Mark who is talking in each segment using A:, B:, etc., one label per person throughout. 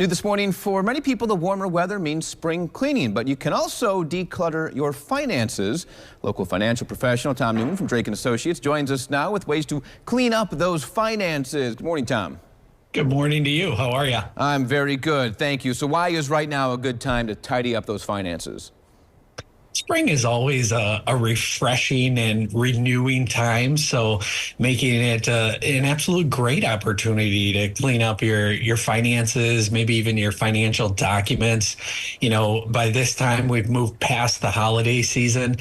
A: New this morning, for many people, the warmer weather means spring cleaning, but you can also declutter your finances. Local financial professional Tom Neumann from Drake & Associates joins us now with ways to clean up those finances. Good morning, Tom.
B: Good morning to you. How are you?
A: I'm very good, thank you. So why is right now a good time to tidy up those finances?
B: Spring is always a refreshing and renewing time, so making it an absolute great opportunity to clean up your finances, maybe even your financial documents. You know, by this time we've moved past the holiday season,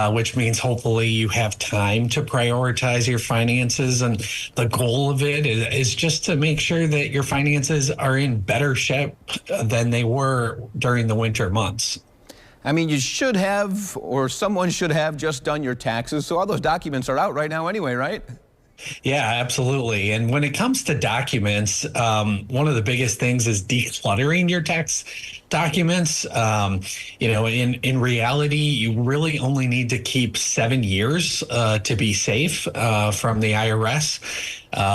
B: which means hopefully you have time to prioritize your finances. And the goal of it is just to make sure that your finances are in better shape than they were during the winter months.
A: I mean, you should have, or someone should have, just done your taxes, so all those documents are out right now anyway, right?
B: Yeah, absolutely. And when it comes to documents, one of the biggest things is decluttering your tax documents. In reality, you really only need to keep 7 years to be safe from the IRS.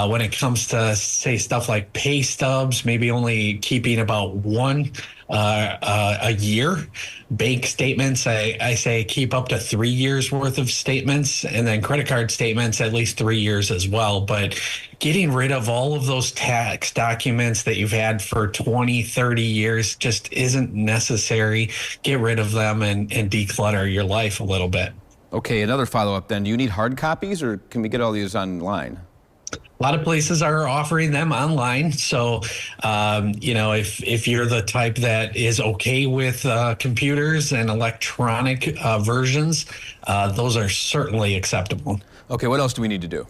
B: When it comes to, say, stuff like pay stubs, maybe only keeping about one a year. Bank statements, I say keep up to 3 years worth of statements, and then credit card statements at least 3 years as well. But getting rid of all of those tax documents that you've had for 20, 30 years just isn't necessary. Get rid of them and declutter your life a little bit.
A: Okay, another follow-up then. Do you need hard copies, or can we get all these online?
B: A lot of places are offering them online. So, if you're the type that is okay with computers and electronic versions, those are certainly acceptable.
A: Okay, what else do we need to do?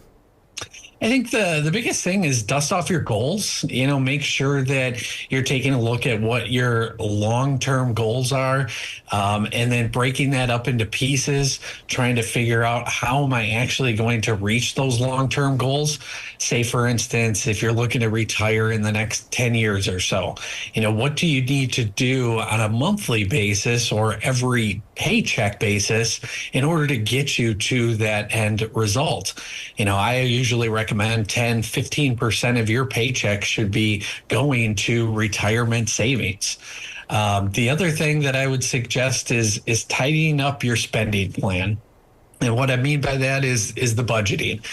B: I think the biggest thing is dust off your goals. Make sure that you're taking a look at what your long-term goals are, and then breaking that up into pieces, trying to figure out how am I actually going to reach those long-term goals. Say, for instance, if you're looking to retire in the next 10 years or so, what do you need to do on a monthly basis or every paycheck basis in order to get you to that end result? I usually recommend 10-15% of your paycheck should be going to retirement savings. The other thing that I would suggest is tidying up your spending plan. And what I mean by that is the budgeting.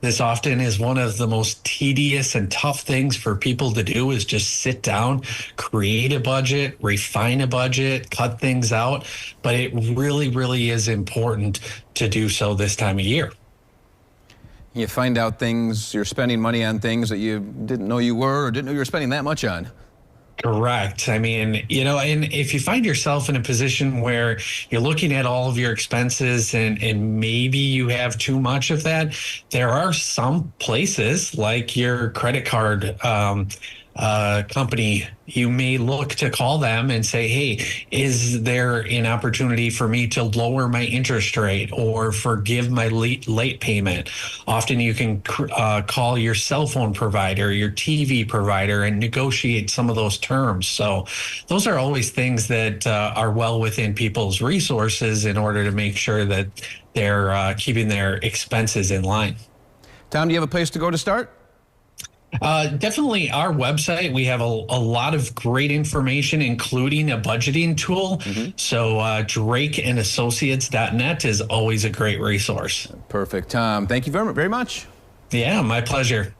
B: This often is one of the most tedious and tough things for people to do, is just sit down, create a budget, refine a budget, cut things out. But it really, really is important to do so this time of year.
A: You find out you're spending money on things that you didn't know you were, or didn't know you were spending that much on.
B: Correct. I mean, and if you find yourself in a position where you're looking at all of your expenses and maybe you have too much of that, there are some places like your credit card company, you may look to call them and say, hey, is there an opportunity for me to lower my interest rate or forgive my late payment? Often you can call your cell phone provider, your TV provider, and negotiate some of those terms. So those are always things that are well within people's resources in order to make sure that they're keeping their expenses in line.
A: Tom, do you have a place to go to start?
B: Definitely our website. We have a lot of great information, including a budgeting tool. So drakeandassociates.net is always a great resource.
A: Perfect. Tom, thank you very much.
B: Yeah, my pleasure.